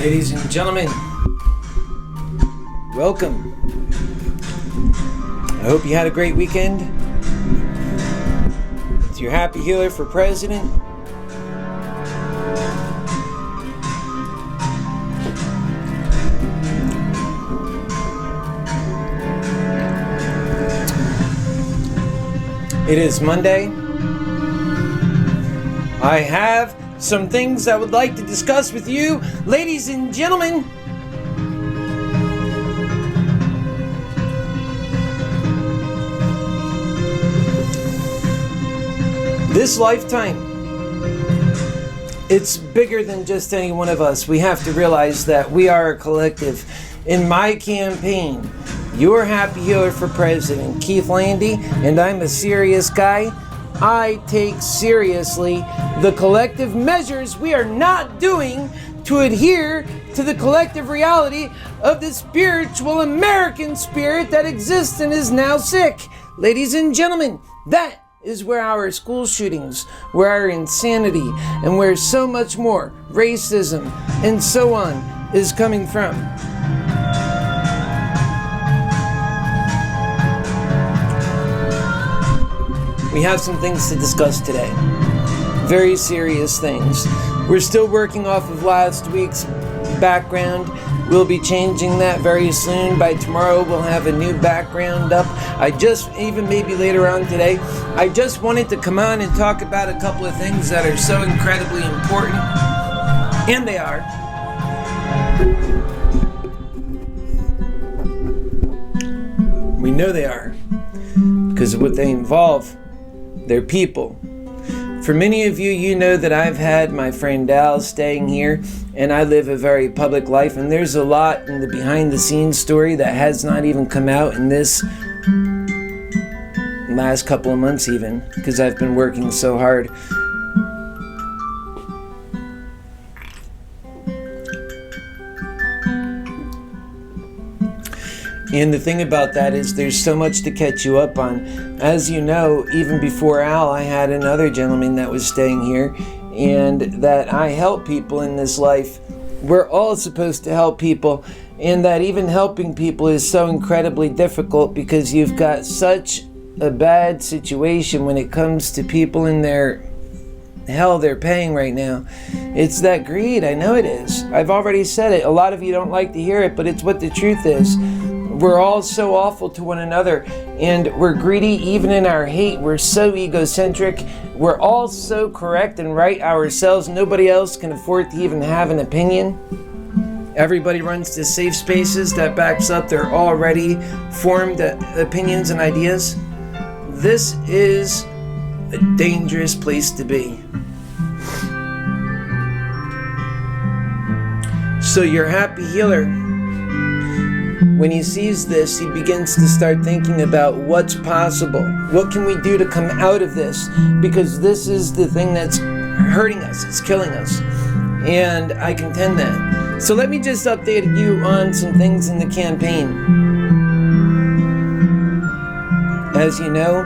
Ladies and gentlemen, welcome. I hope you had a great weekend. It's your Happy Healer for President. It is Monday. I have some things I would like to discuss with you, ladies and gentlemen. This lifetime, it's bigger than just any one of us. We have to realize that we are a collective. In my campaign, your Happy Healer for President, Keith Landy, and I'm a serious guy. I take seriously the collective measures we are not doing to adhere to the collective reality of the spiritual American spirit that exists and is now sick. Ladies and gentlemen, that is where our school shootings, where our insanity, and where so much more racism and so on is coming from. We have some things to discuss today. Very serious things. We're still working off of last week's background. We'll be changing that very soon. By tomorrow, we'll have a new background up. Even maybe later on today, I just wanted to come on and talk about a couple of things that are so incredibly important. And they are. We know they are because of what they involve. They're people. For many of you, you know that I've had my friend Al staying here, and I live a very public life, and there's a lot in the behind-the-scenes story that has not even come out in this last couple of months even, because I've been working so hard. And the thing about that is there's so much to catch you up on. As you know, even before Al, I had another gentleman that was staying here, and that I help people in this life. We're all supposed to help people, and that even helping people is so incredibly difficult because you've got such a bad situation when it comes to people in their hell they're paying right now. It's that greed. I know it is. I've already said it. A lot of you don't like to hear it, but it's what the truth is. We're all so awful to one another, and we're greedy even in our hate. We're so egocentric. We're all so correct and right ourselves. Nobody else can afford to even have an opinion. Everybody runs to safe spaces that backs up their already formed opinions and ideas. This is a dangerous place to be. So your Happy Healer, when he sees this, he begins to start thinking about what's possible. What can we do to come out of this? Because this is the thing that's hurting us. It's killing us. And I contend that. So let me just update you on some things in the campaign. As you know,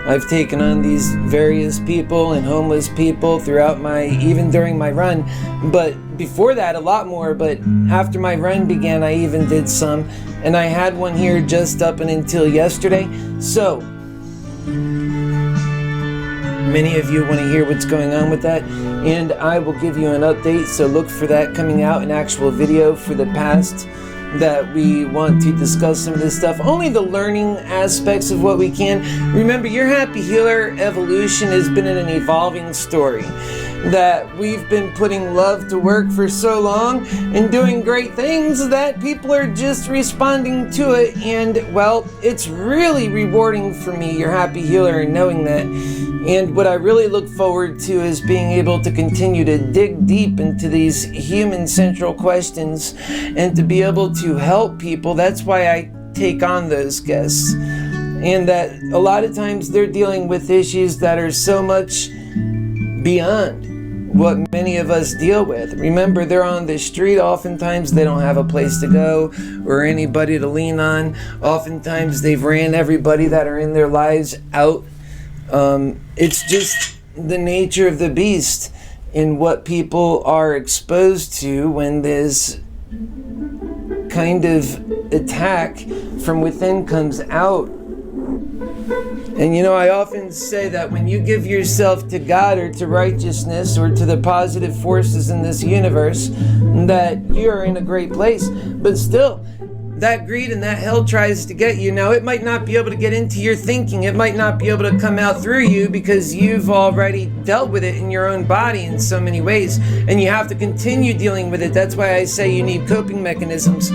I've taken on these various people and homeless people even during my run. But before that, a lot more. But after my run began, I even did some. And I had one here just up and until yesterday. So, many of you want to hear what's going on with that. And I will give you an update. So look for that coming out, an actual video for the past that we want to discuss some of this stuff. Only the learning aspects of what we can. Remember, your Happy Healer evolution has been an evolving story. That we've been putting love to work for so long and doing great things that people are just responding to it. And, well, it's really rewarding for me, your Happy Healer, and knowing that. And what I really look forward to is being able to continue to dig deep into these human central questions and to be able to help people. That's why I take on those guests. And that a lot of times they're dealing with issues that are so much beyond what many of us deal with. Remember, they're on the street. Oftentimes they don't have a place to go or anybody to lean on. Oftentimes they've ran everybody that are in their lives out. It's just the nature of the beast. in what people are exposed to when this kind of attack from within comes out. And I often say that when you give yourself to God or to righteousness or to the positive forces in this universe, that you're in a great place. But still, that greed and that hell tries to get you. Now, it might not be able to get into your thinking. It might not be able to come out through you because you've already dealt with it in your own body in so many ways. And you have to continue dealing with it. That's why I say you need coping mechanisms.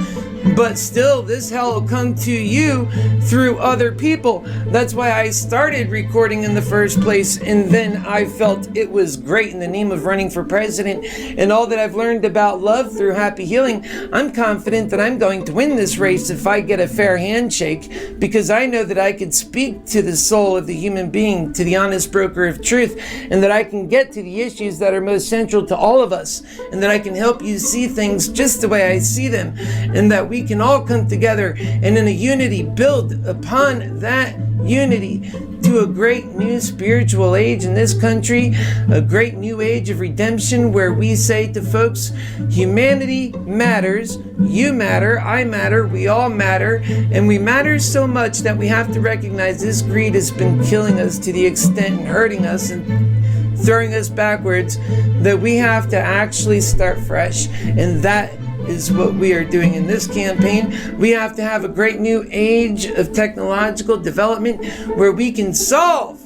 But still, this hell will come to you through other people. That's why I started recording in the first place, and then I felt it was great in the name of running for president and all that I've learned about love through Happy Healing. I'm confident that I'm going to win this race if I get a fair handshake, because I know that I can speak to the soul of the human being, to the honest broker of truth, and that I can get to the issues that are most central to all of us, and that I can help you see things just the way I see them, and that we can all come together and in a unity build upon that unity to a great new spiritual age in this country, a great new age of redemption where we say to folks, humanity matters, you matter, I matter, we all matter, and we matter so much that we have to recognize this greed has been killing us to the extent and hurting us and throwing us backwards, that we have to actually start fresh. And that is what we are doing in this campaign. We have to have a great new age of technological development where we can solve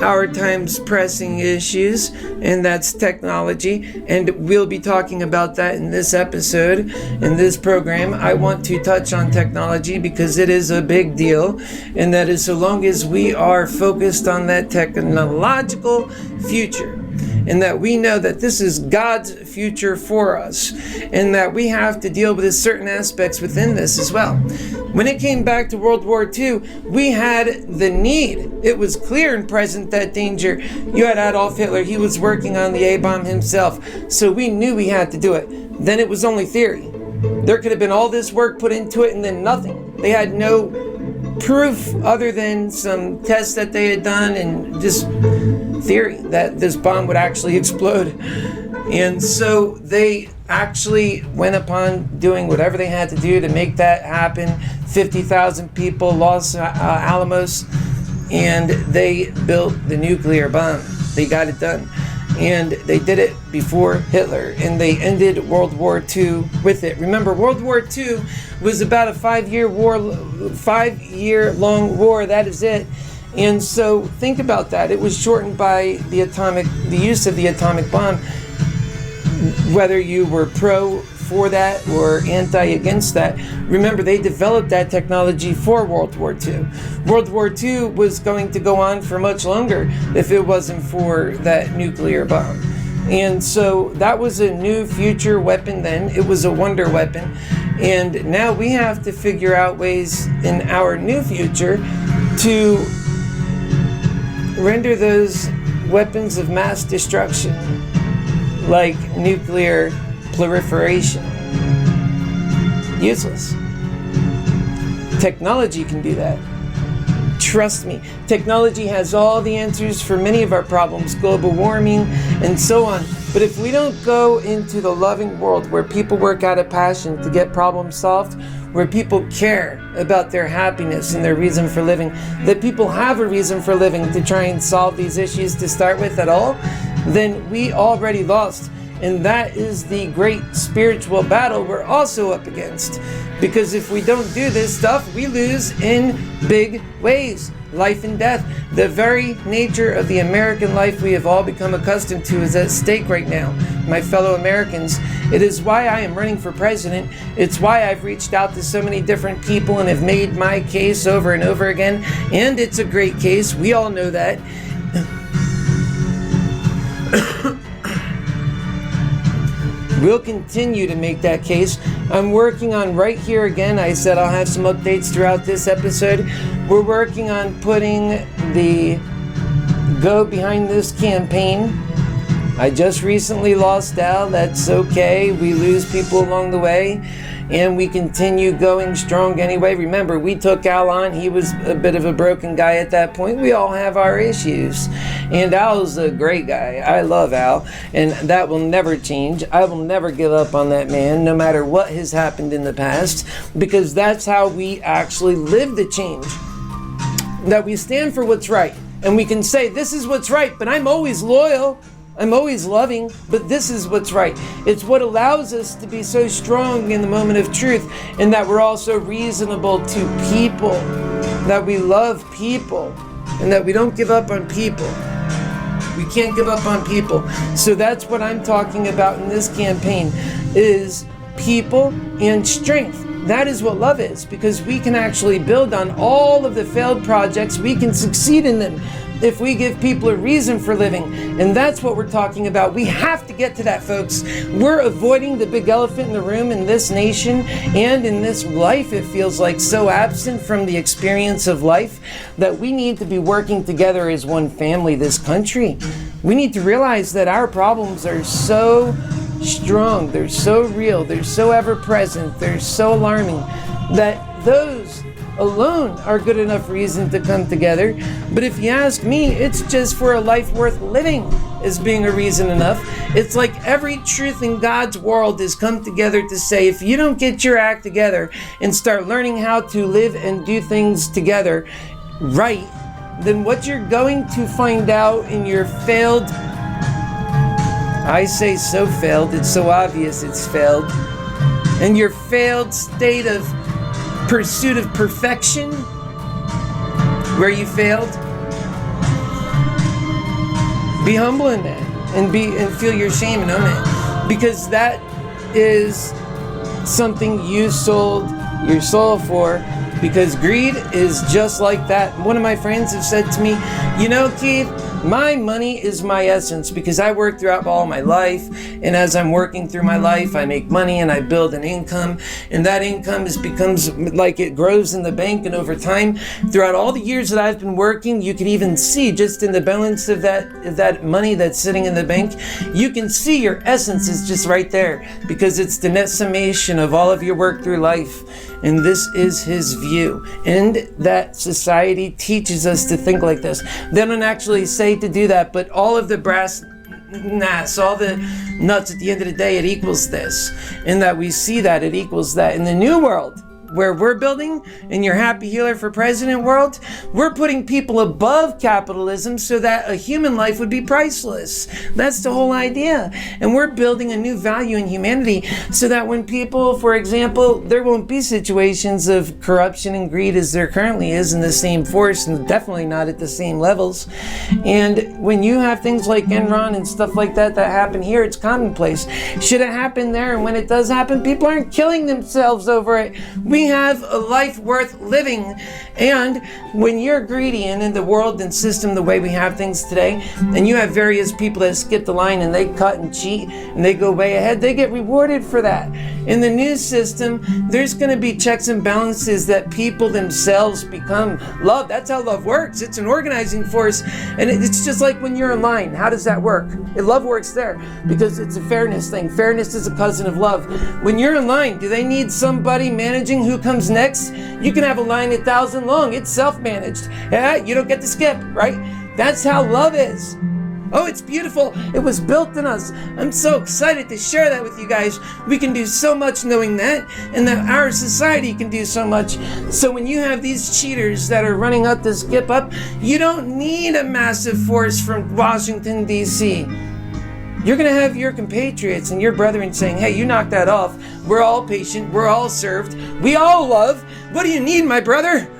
our time's pressing issues, and that's technology. And we'll be talking about that in this episode, in this program. I want to touch on technology because it is a big deal, and that is so long as we are focused on that technological future, and that we know that this is God's future for us, and that we have to deal with certain aspects within this as well. When it came back to World War II, we had the need. It was clear and present that danger. You had Adolf Hitler. He was working on the A-bomb himself, so we knew we had to do it. Then it was only theory. There could have been all this work put into it and then nothing. They had no proof other than some tests that they had done and just theory that this bomb would actually explode. And so they actually went upon doing whatever they had to do to make that happen. 50,000 people lost Alamos, and they built the nuclear bomb. They got it done. And they did it before Hitler, and they ended World War II with it. Remember, World War II was about a 5-year long war. That is it. And so think about that. It was shortened by the use of the atomic bomb. Whether you were pro for that or anti against that, remember they developed that technology for World War II. World War II was going to go on for much longer if it wasn't for that nuclear bomb. And so that was a new future weapon then. It was a wonder weapon. And now we have to figure out ways in our new future to render those weapons of mass destruction, like nuclear proliferation, useless. Technology can do that. Trust me, technology has all the answers for many of our problems, global warming and so on. But if we don't go into the loving world where people work out of passion to get problems solved, where people care about their happiness and their reason for living, that people have a reason for living to try and solve these issues to start with at all, then we already lost. And that is the great spiritual battle we're also up against. Because if we don't do this stuff, we lose in big ways. Life and death. The very nature of the American life we have all become accustomed to is at stake right now, my fellow Americans. It is why I am running for president. It's why I've reached out to so many different people and have made my case over and over again. And it's a great case. We all know that. We'll continue to make that case. I'm working on right here again. I said I'll have some updates throughout this episode. We're working on putting the go behind this campaign. I just recently lost Al. That's okay. We lose people along the way. and we continue going strong anyway. Remember, we took Al on. He was a bit of a broken guy at that point. We all have our issues, and Al's a great guy. I love Al, and that will never change. I will never give up on that man, no matter what has happened in the past, because that's how we actually live the change. That we stand for what's right, and we can say, this is what's right, but I'm always loyal, I'm always loving, but this is what's right. It's what allows us to be so strong in the moment of truth, and that we're also reasonable to people, that we love people, and that we don't give up on people. We can't give up on people. So that's what I'm talking about in this campaign, is people and strength. That is what love is, because we can actually build on all of the failed projects. We can succeed in them if we give people a reason for living. And that's what we're talking about. We have to get to that, folks. We're avoiding the big elephant in the room in this nation and in this life. It feels like so absent from the experience of life that we need to be working together as one family, this country. We need to realize that our problems are so strong, they're so real, they're so ever present, they're so alarming, that those alone are good enough reason to come together. But if you ask me, it's just for a life worth living as being a reason enough. It's like every truth in God's world has come together to say, if you don't get your act together and start learning how to live and do things together right, then what you're going to find out in your failed, I say so failed, it's so obvious it's failed, and your failed state of pursuit of perfection, where you failed, be humble in that, and feel your shame and own it, because that is something you sold your soul for. Because greed is just like that. One of my friends have said to me, you know, Keith, my money is my essence, because I work throughout all my life, and as I'm working through my life, I make money and I build an income, and that income becomes like it grows in the bank, and over time, throughout all the years that I've been working, you can even see just in the balance of that money that's sitting in the bank, you can see your essence is just right there, because it's the net summation of all of your work through life. And this is his view. And that society teaches us to think like this. They don't actually say to do that, but all of the brass nuts, all the nuts at the end of the day, it equals this. And that we see that it equals that. In the new world, where we're building, in your Happy Healer for President world, we're putting people above capitalism so that a human life would be priceless. That's the whole idea. And we're building a new value in humanity so that when people, for example, there won't be situations of corruption and greed as there currently is in the same force, and definitely not at the same levels. And when you have things like Enron and stuff like that happen here, it's commonplace. Should it happen there? And when it does happen, people aren't killing themselves over it. We have a life worth living. And when you're greedy and in the world and system the way we have things today, and you have various people that skip the line and they cut and cheat and they go way ahead, they get rewarded for that. In the new system, there's going to be checks and balances that people themselves become love. That's how love works. It's an organizing force. And it's just like when you're in line. How does that work? Love works there because it's a fairness thing. Fairness is a cousin of love. When you're in line, do they need somebody managing who comes next? You can have a line 1,000 long. It's self-managed. Yeah, you don't get to skip, right? That's how love is. Oh, it's beautiful. It was built in us. I'm so excited to share that with you guys. We can do so much knowing that, and that our society can do so much. So when you have these cheaters that are running up to skip up, you don't need a massive force from Washington, D.C. You're going to have your compatriots and your brethren saying, hey, you knocked that off. We're all patient. We're all served. We all love. What do you need, my brother?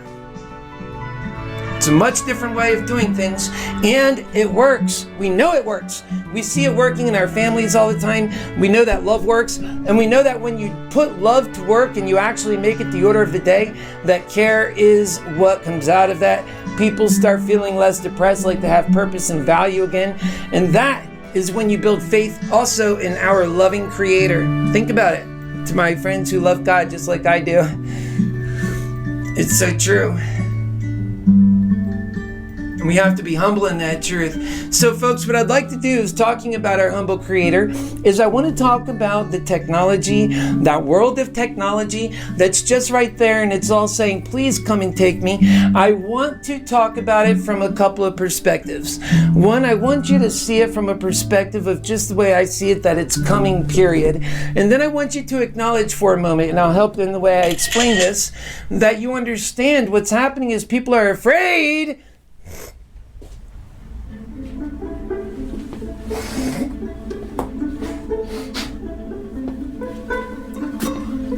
It's a much different way of doing things, and it works. We know it works. We see it working in our families all the time. We know that love works, and we know that when you put love to work and you actually make it the order of the day, that care is what comes out of that. People start feeling less depressed, like they have purpose and value again, and that is when you build faith also in our loving Creator. Think about it. To my friends who love God just like I do, it's so true. And we have to be humble in that truth. So folks, what I'd like to do is, talking about our humble creator, is I want to talk about the technology, that world of technology that's just right there, and it's all saying, please come and take me. I want to talk about it from a couple of perspectives. One, I want you to see it from a perspective of just the way I see it, that it's coming, period. And then I want you to acknowledge for a moment, and I'll help in the way I explain this, that you understand what's happening is people are afraid.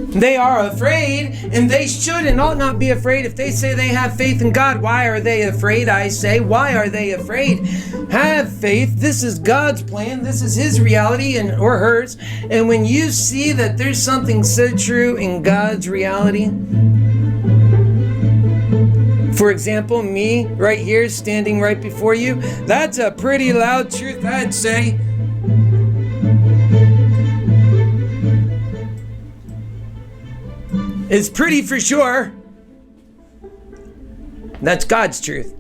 They are afraid, and they should and ought not be afraid. If they say they have faith in God, why are they afraid? I say, why are they afraid? Have faith. This is God's plan. This is His reality or hers. And when you see that there's something so true in God's reality, for example, me right here standing right before you, that's a pretty loud truth, I'd say. It's pretty for sure. That's God's truth.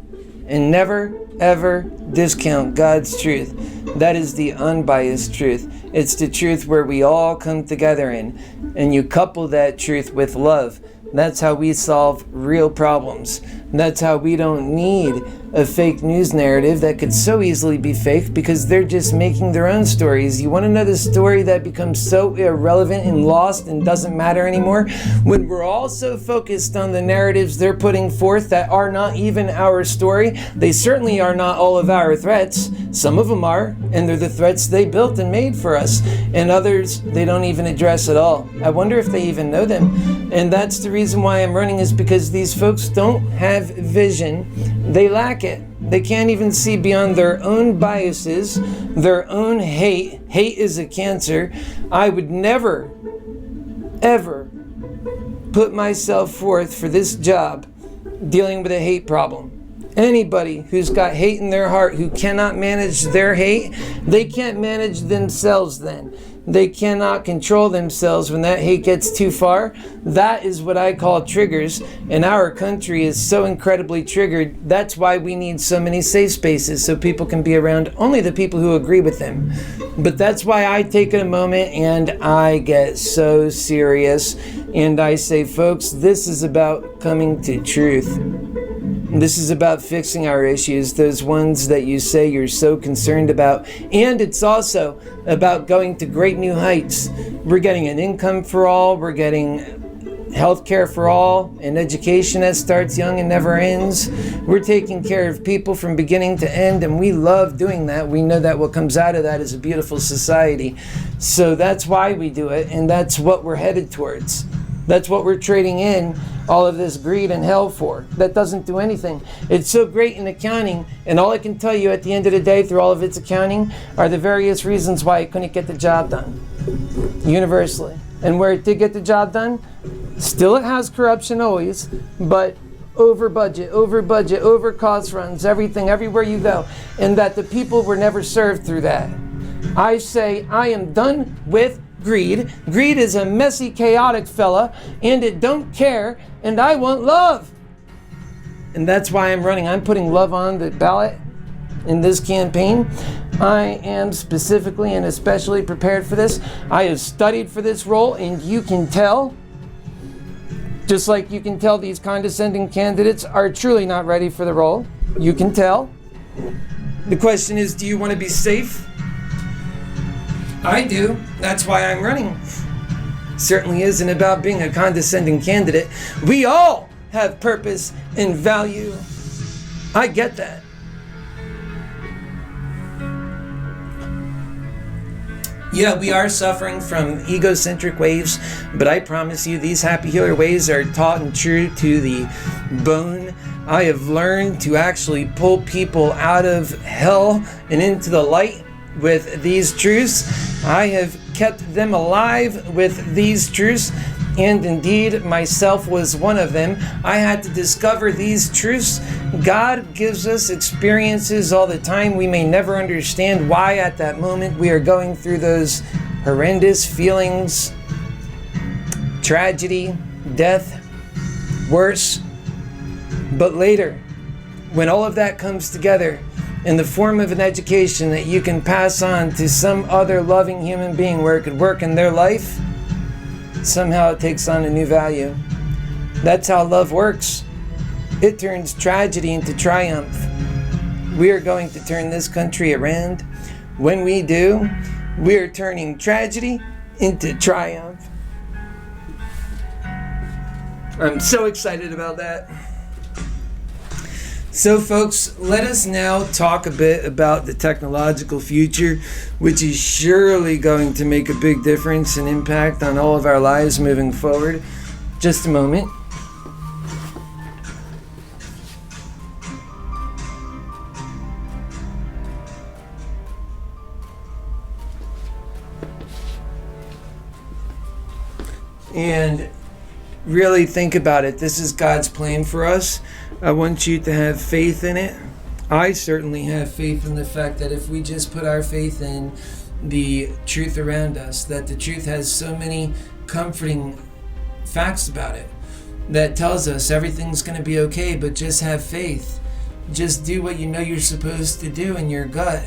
And never, ever discount God's truth. That is the unbiased truth. It's the truth where we all come together in. And you couple that truth with love. That's how we solve real problems. That's how we don't need a fake news narrative that could so easily be fake, because they're just making their own stories. You want to know the story that becomes so irrelevant and lost and doesn't matter anymore? When we're all so focused on the narratives they're putting forth that are not even our story. They certainly are not all of our threats. Some of them are, and they're the threats they built and made for us. And others they don't even address at all. I wonder if they even know them. And that's the reason why I'm running, is because these folks don't have vision. They lack it. They can't even see beyond their own biases, their own hate. Hate is a cancer. I would never, ever put myself forth for this job dealing with a hate problem. Anybody who's got hate in their heart, who cannot manage their hate, they can't manage themselves then. They cannot control themselves when that hate gets too far. That is what I call triggers. And our country is so incredibly triggered. That's why we need so many safe spaces, so people can be around only the people who agree with them. But that's why I take a moment and I get so serious. And I say, folks, this is about coming to truth. This is about fixing our issues, those ones that you say you're so concerned about. And it's also about going to great new heights. We're getting an income for all. We're getting health care for all, an education that starts young and never ends. We're taking care of people from beginning to end, and we love doing that. We know that what comes out of that is a beautiful society. So that's why we do it, and that's what we're headed towards. That's what we're trading in all of this greed and hell for. That doesn't do anything. It's so great in accounting, and all I can tell you at the end of the day through all of its accounting are the various reasons why it couldn't get the job done universally. And where it did get the job done, still it has corruption always, but over budget, over cost runs, everything, everywhere you go, and that the people were never served through that. I say I am done with greed. Greed is a messy, chaotic fella, and it don't care, and I want love. And that's why I'm running. I'm putting love on the ballot in this campaign. I am specifically and especially prepared for this. I have studied for this role, and you can tell, just like you can tell these condescending candidates are truly not ready for the role. You can tell. The question is, do you want to be safe? I do. That's why I'm running. Certainly isn't about being a condescending candidate. We all have purpose and value. I get that. Yeah, we are suffering from egocentric waves, but I promise you these happy healer ways are taught and true to the bone. I have learned to actually pull people out of hell and into the light with these truths. I have kept them alive with these truths, and indeed myself was one of them. I had to discover these truths. God gives us experiences all the time. We may never understand why at that moment we are going through those horrendous feelings, tragedy, death, worse. But later, when all of that comes together in the form of an education that you can pass on to some other loving human being where it could work in their life, somehow it takes on a new value. That's how love works. It turns tragedy into triumph. We are going to turn this country around. When we do, we are turning tragedy into triumph. I'm so excited about that. So folks, let us now talk a bit about the technological future, which is surely going to make a big difference and impact on all of our lives moving forward. Just a moment. And really think about it. This is God's plan for us. I want you to have faith in it. I certainly have faith in the fact that if we just put our faith in the truth around us, that the truth has so many comforting facts about it that tells us everything's going to be okay, but just have faith. Just do what you know you're supposed to do in your gut.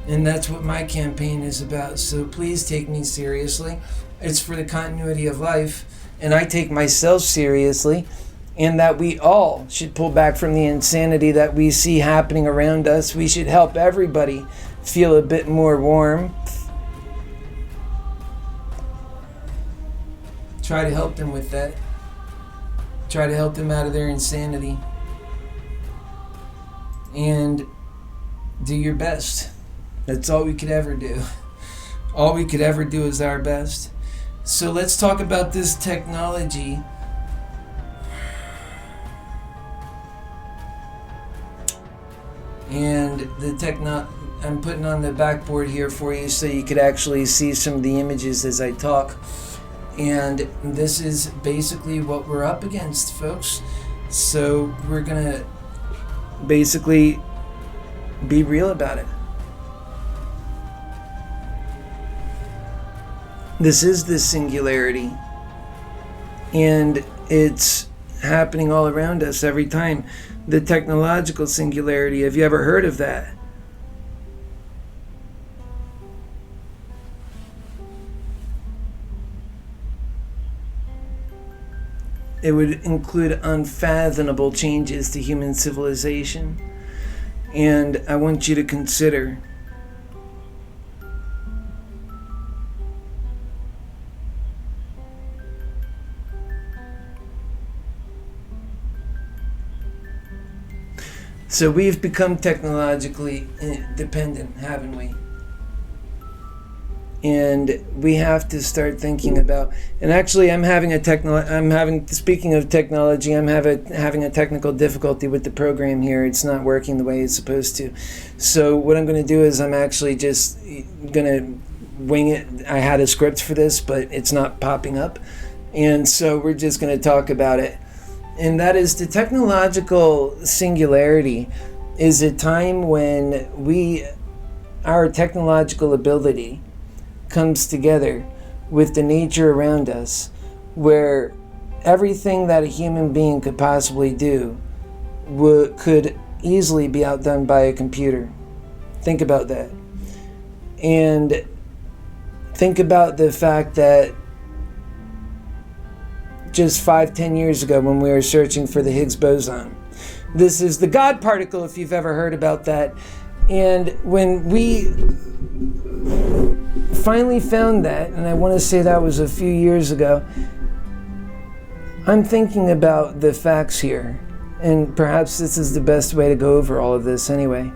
And that's what my campaign is about. So please take me seriously. It's for the continuity of life. And I take myself seriously. And that we all should pull back from the insanity that we see happening around us. We should help everybody feel a bit more warm. Try to help them with that. Try to help them out of their insanity. And do your best. That's all we could ever do. All we could ever do is our best. So let's talk about this technology. And the I'm putting on the backboard here for you so you could actually see some of the images as I talk. And this is basically what we're up against, folks. So we're gonna basically be real about it. This is the singularity, and it's happening all around us every time. The technological singularity, have you ever heard of that? It would include unfathomable changes to human civilization, and I want you to consider so we've become technologically dependent, haven't we? And we have to start thinking about, and actually speaking of technology, I'm having a technical difficulty with the program here. It's not working the way it's supposed to. So what I'm going to do is I'm actually just going to wing it. I had a script for this, but it's not popping up. And so we're just going to talk about it. And that is the technological singularity is a time when our technological ability comes together with the nature around us, where everything that a human being could possibly do could easily be outdone by a computer. Think about that. And think about the fact that just 5-10 years ago when we were searching for the Higgs boson. This is the God particle, if you've ever heard about that. And when we finally found that, and I want to say that was a few years ago, I'm thinking about the facts here. And perhaps this is the best way to go over all of this anyway.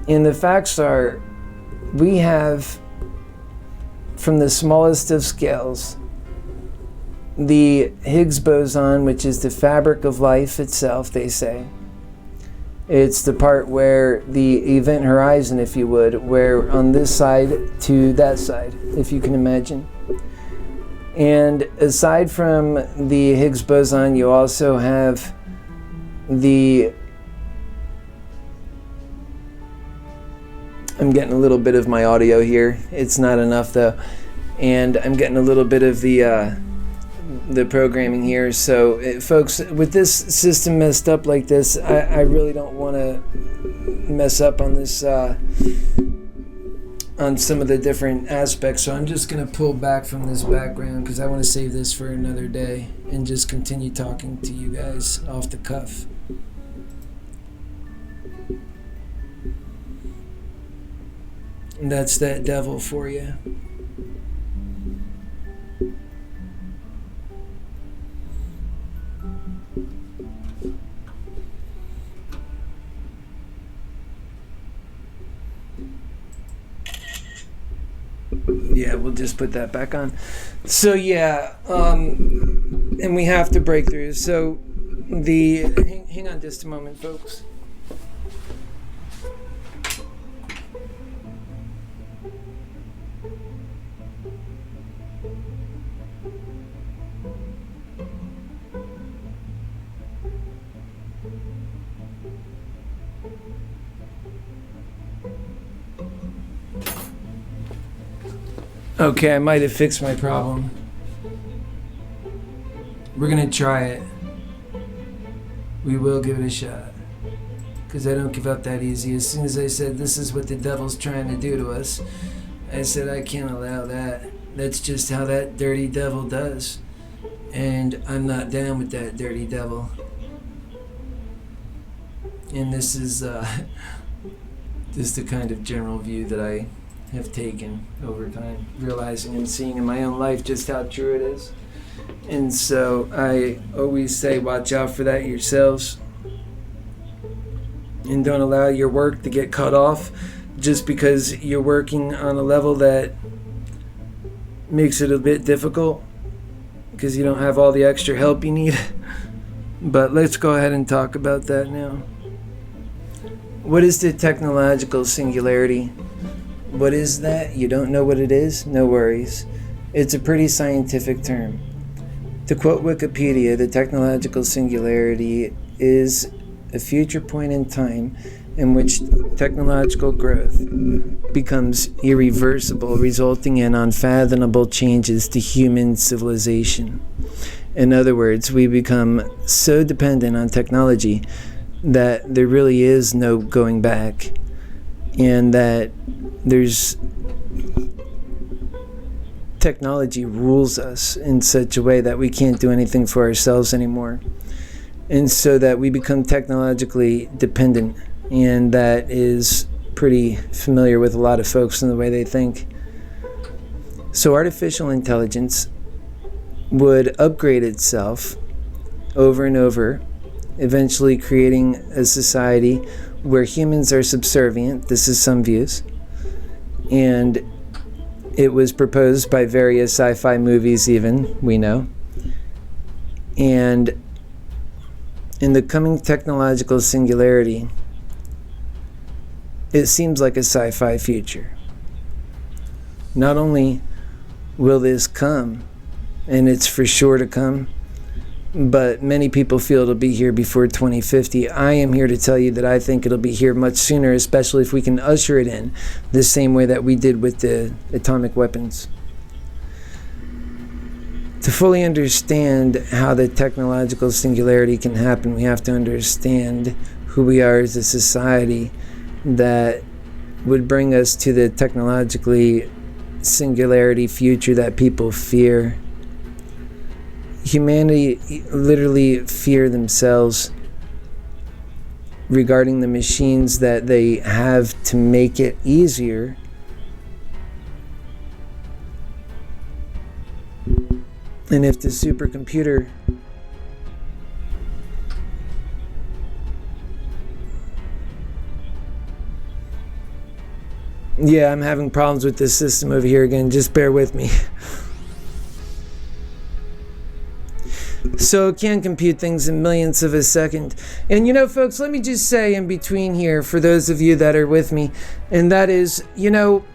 And the facts are, we have, from the smallest of scales, the Higgs boson, which is the fabric of life itself, they say. It's the part where the event horizon, if you would, where on this side to that side, if you can imagine. And aside from the Higgs boson, you also have I'm getting a little bit of my audio here. It's not enough though. And I'm getting a little bit of the the programming here. So folks, with this system messed up like this, I really don't want to mess up on this on some of the different aspects. So I'm just going to pull back from this background because I want to save this for another day and just continue talking to you guys off the cuff. And that's that devil for you. Yeah, we'll just put that back on. So yeah, and we have to break through. So hang on just a moment, folks. Okay, I might have fixed my problem. We're gonna try it. We will give it a shot. Because I don't give up that easy. As soon as I said this is what the devil's trying to do to us, I said I can't allow that. That's just how that dirty devil does. And I'm not down with that dirty devil. And this is just the kind of general view that I have taken over time, realizing and seeing in my own life just how true it is. And so I always say, watch out for that yourselves, and don't allow your work to get cut off just because you're working on a level that makes it a bit difficult because you don't have all the extra help you need. But let's go ahead and talk about that now. What is the technological singularity? What is that? You don't know what it is? No worries. It's a pretty scientific term. To quote Wikipedia, the technological singularity is a future point in time in which technological growth becomes irreversible, resulting in unfathomable changes to human civilization. In other words, we become so dependent on technology that there really is no going back, and that there's technology rules us in such a way that we can't do anything for ourselves anymore, and so that we become technologically dependent. And that is pretty familiar with a lot of folks in the way they think. So artificial intelligence would upgrade itself over and over, eventually creating a society where humans are subservient. This is some views. And it was proposed by various sci-fi movies even, we know. And in the coming technological singularity, it seems like a sci-fi future. Not only will this come, and it's for sure to come, but many people feel it'll be here before 2050. I am here to tell you that I think it'll be here much sooner, especially if we can usher it in the same way that we did with the atomic weapons. To fully understand how the technological singularity can happen, we have to understand who we are as a society that would bring us to the technologically singularity future that people fear. Humanity literally fear themselves regarding the machines that they have to make it easier and if the supercomputer I'm having problems with this system over here again, just bear with me. So it can compute things in millionths of a second. And you know, folks, let me just say in between here, for those of you that are with me, and that is, you know,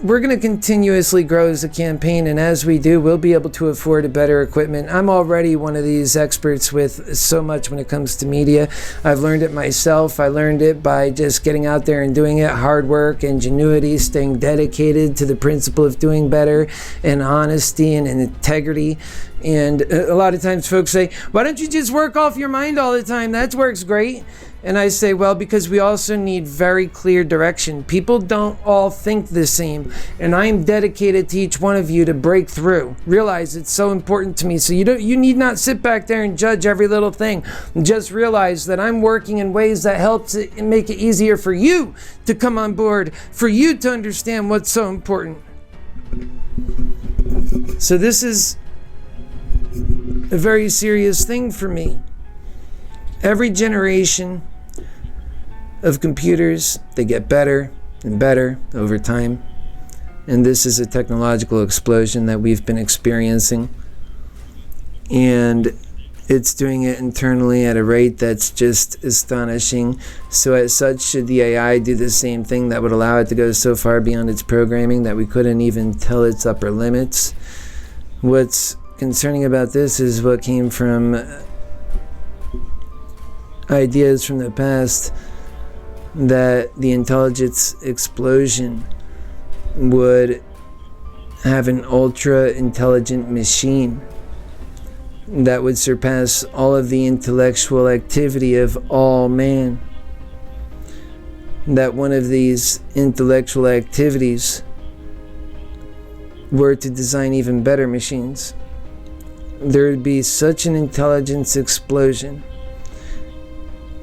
we're going to continuously grow as a campaign, and as we do, we'll be able to afford a better equipment. I'm already one of these experts with so much when it comes to media. I've learned it myself. I learned it by just getting out there and doing it. Hard work, ingenuity, staying dedicated to the principle of doing better, and honesty and integrity. And a lot of times folks say, why don't you just work off your mind all the time? That works great. And I say, well, because we also need very clear direction. People don't all think the same. And I'm dedicated to each one of you to break through. Realize it's so important to me. So you need not sit back there and judge every little thing. Just realize that I'm working in ways that help to make it easier for you to come on board, for you to understand what's so important. So this is a very serious thing for me. Every generation of computers, they get better and better over time. And this is a technological explosion that we've been experiencing. And it's doing it internally at a rate that's just astonishing. So as such, should the AI do the same thing that would allow it to go so far beyond its programming that we couldn't even tell its upper limits? What's concerning about this is what came from ideas from the past, that the intelligence explosion would have an ultra intelligent machine that would surpass all of the intellectual activity of all man. That one of these intellectual activities were to design even better machines. There would be such an intelligence explosion,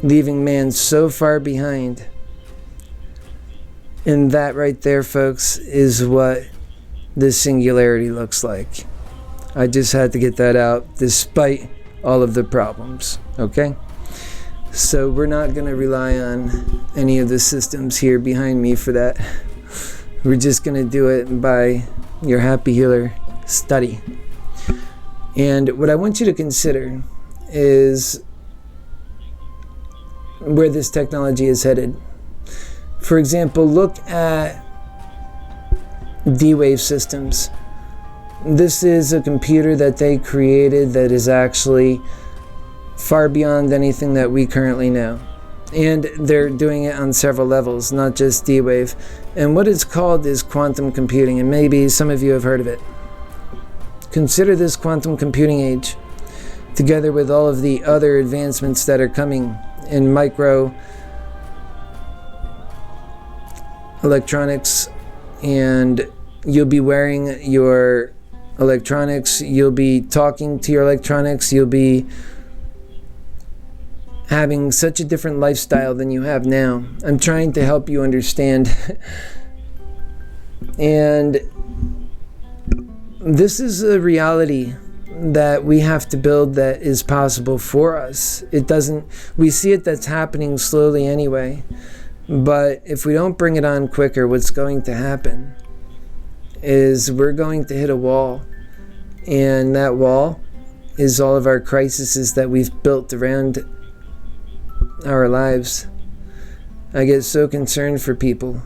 leaving man so far behind. And that right there, folks, is what the singularity looks like. I just had to get that out despite all of the problems, okay? So we're not going to rely on any of the systems here behind me for that. We're just going to do it by your HappyHealer study. And what I want you to consider is where this technology is headed. For example, look at D-Wave systems. This is a computer that they created that is actually far beyond anything that we currently know. And they're doing it on several levels, not just D-Wave. And what it's called is quantum computing, and maybe some of you have heard of it. Consider this quantum computing age, together with all of the other advancements that are coming in micro electronics, and you'll be wearing your electronics, you'll be talking to your electronics, you'll be having such a different lifestyle than you have now. I'm trying to help you understand. And this is a reality that we have to build that is possible for us. We see it that's happening slowly anyway. But if we don't bring it on quicker, what's going to happen is we're going to hit a wall. And that wall is all of our crises that we've built around our lives. I get so concerned for people.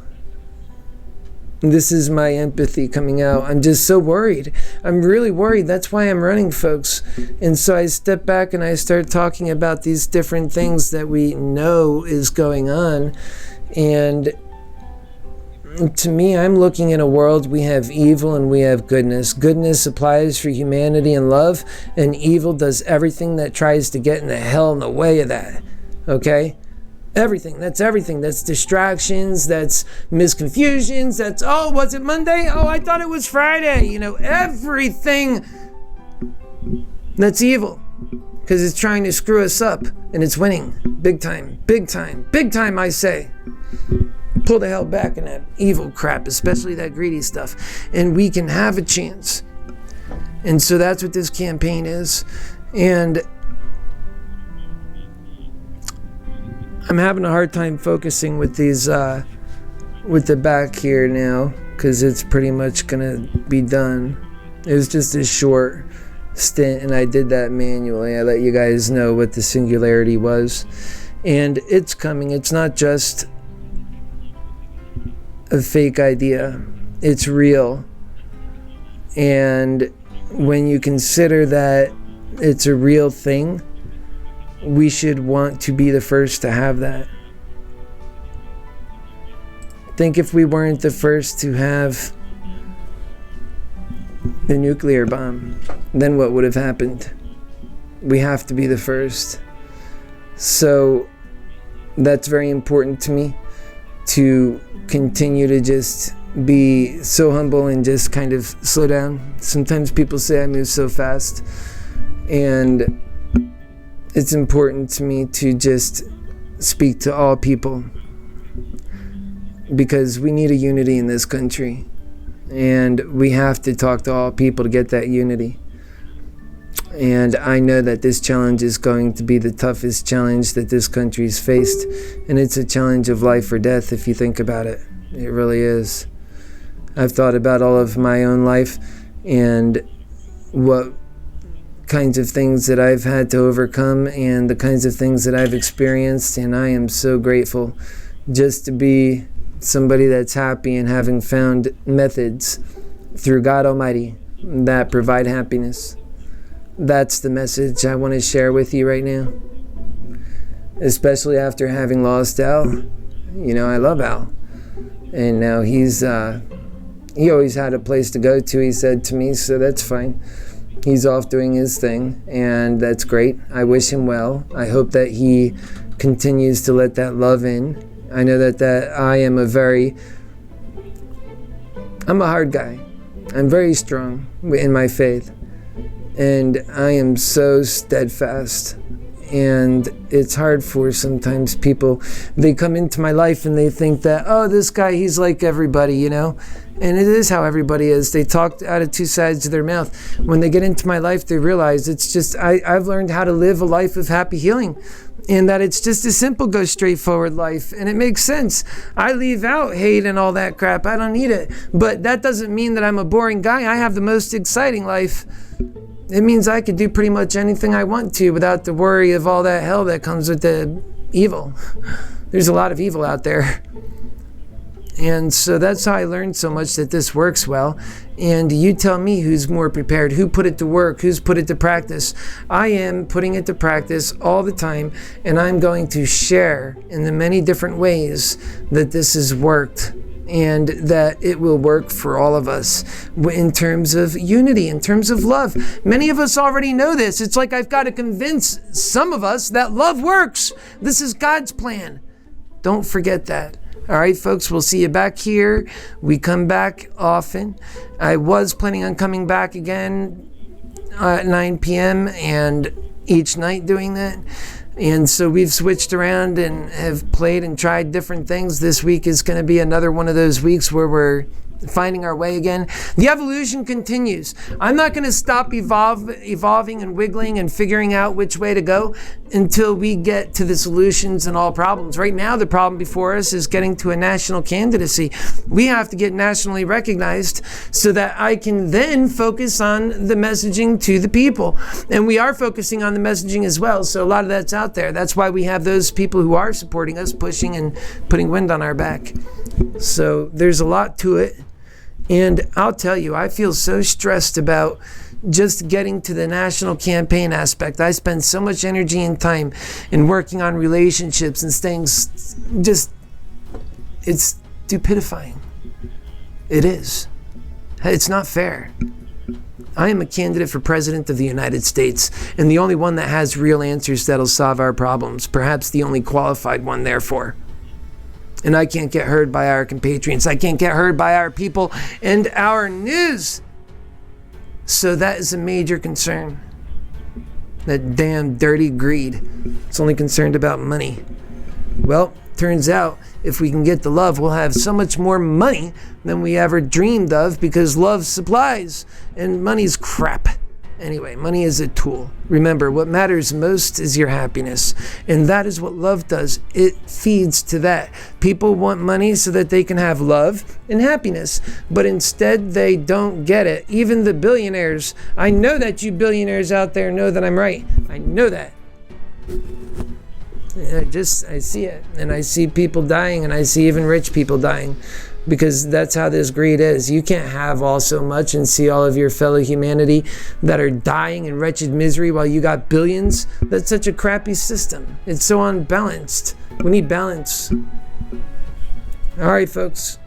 This is my empathy coming out. I'm just so worried. I'm really worried. That's why I'm running, folks. And so I step back and I start talking about these different things that we know is going on. And to me, I'm looking in a world, we have evil and we have goodness. Goodness applies for humanity and love, and evil does everything that tries to get in the hell in the way of that. Okay? Everything. That's everything. That's distractions. That's misconfusions. That's, oh, was it Monday? Oh, I thought it was Friday. You know, everything that's evil. Because it's trying to screw us up. And it's winning. Big time. Big time. Big time, I say. Pull the hell back in that evil crap. Especially that greedy stuff. And we can have a chance. And so that's what this campaign is. And I'm having a hard time focusing with these, with the back here now, because it's pretty much gonna be done. It was just a short stint, and I did that manually. I let you guys know what the singularity was, and it's coming. It's not just a fake idea. It's real. And when you consider that it's a real thing, we should want to be the first to have that. Think if we weren't the first to have the nuclear bomb, then what would have happened? We have to be the first. So that's very important to me, to continue to just be so humble and just kind of slow down. Sometimes people say I move so fast, and it's important to me to just speak to all people, because we need a unity in this country, and we have to talk to all people to get that unity. And I know that this challenge is going to be the toughest challenge that this country's faced, and it's a challenge of life or death if you think about it. It really is. I've thought about all of my own life and what kinds of things that I've had to overcome and the kinds of things that I've experienced, and I am so grateful just to be somebody that's happy and having found methods through God Almighty that provide happiness. That's the message I want to share with you right now, especially after having lost Al. You know, I love Al, and now he always had a place to go to, he said to me, so that's fine. He's off doing his thing, and that's great. I wish him well. I hope that he continues to let that love in. I know that I am I'm a hard guy. I'm very strong in my faith, and I am so steadfast. And it's hard for sometimes people, they come into my life and they think that, oh, this guy, he's like everybody, you know? And it is how everybody is. They talk out of two sides of their mouth. When they get into my life, they realize it's just, I've learned how to live a life of happy healing. And that it's just a simple, go straightforward life. And it makes sense. I leave out hate and all that crap. I don't need it. But that doesn't mean that I'm a boring guy. I have the most exciting life. It means I could do pretty much anything I want to without the worry of all that hell that comes with the evil. There's a lot of evil out there. And so that's how I learned so much that this works well. And you tell me who's more prepared, who put it to work, who's put it to practice. I am putting it to practice all the time, and I'm going to share in the many different ways that this has worked, and that it will work for all of us in terms of unity, in terms of love. Many of us already know this. It's like I've got to convince some of us that love works. This is God's plan. Don't forget that. All right, folks, we'll see you back here. We come back often. I was planning on coming back again at 9 p.m. and each night doing that. And so we've switched around and have played and tried different things. This week is going to be another one of those weeks where we're finding our way again. The evolution continues. I'm not going to stop evolving and wiggling and figuring out which way to go until we get to the solutions and all problems. Right now, the problem before us is getting to a national candidacy. We have to get nationally recognized so that I can then focus on the messaging to the people. And we are focusing on the messaging as well. So a lot of that's out there. That's why we have those people who are supporting us, pushing and putting wind on our back. So there's a lot to it. And I'll tell you, I feel so stressed about just getting to the national campaign aspect. I spend so much energy and time in working on relationships and staying it's stupidifying. It is. It's not fair. I am a candidate for president of the United States, and the only one that has real answers that'll solve our problems, perhaps the only qualified one, therefore. And I can't get heard by our compatriots. I can't get heard by our people and our news. So that is a major concern. That damn dirty greed. It's only concerned about money. Well, turns out if we can get the love, we'll have so much more money than we ever dreamed of, because love supplies and money's crap. Anyway, money is a tool. Remember, what matters most is your happiness. And that is what love does. It feeds to that. People want money so that they can have love and happiness. But instead, they don't get it. Even the billionaires. I know that you billionaires out there know that I'm right. I know that. I see it. And I see people dying, and I see even rich people dying. Because that's how this greed is. You can't have all so much and see all of your fellow humanity that are dying in wretched misery while you got billions. That's such a crappy system. It's so unbalanced. We need balance. All right, folks.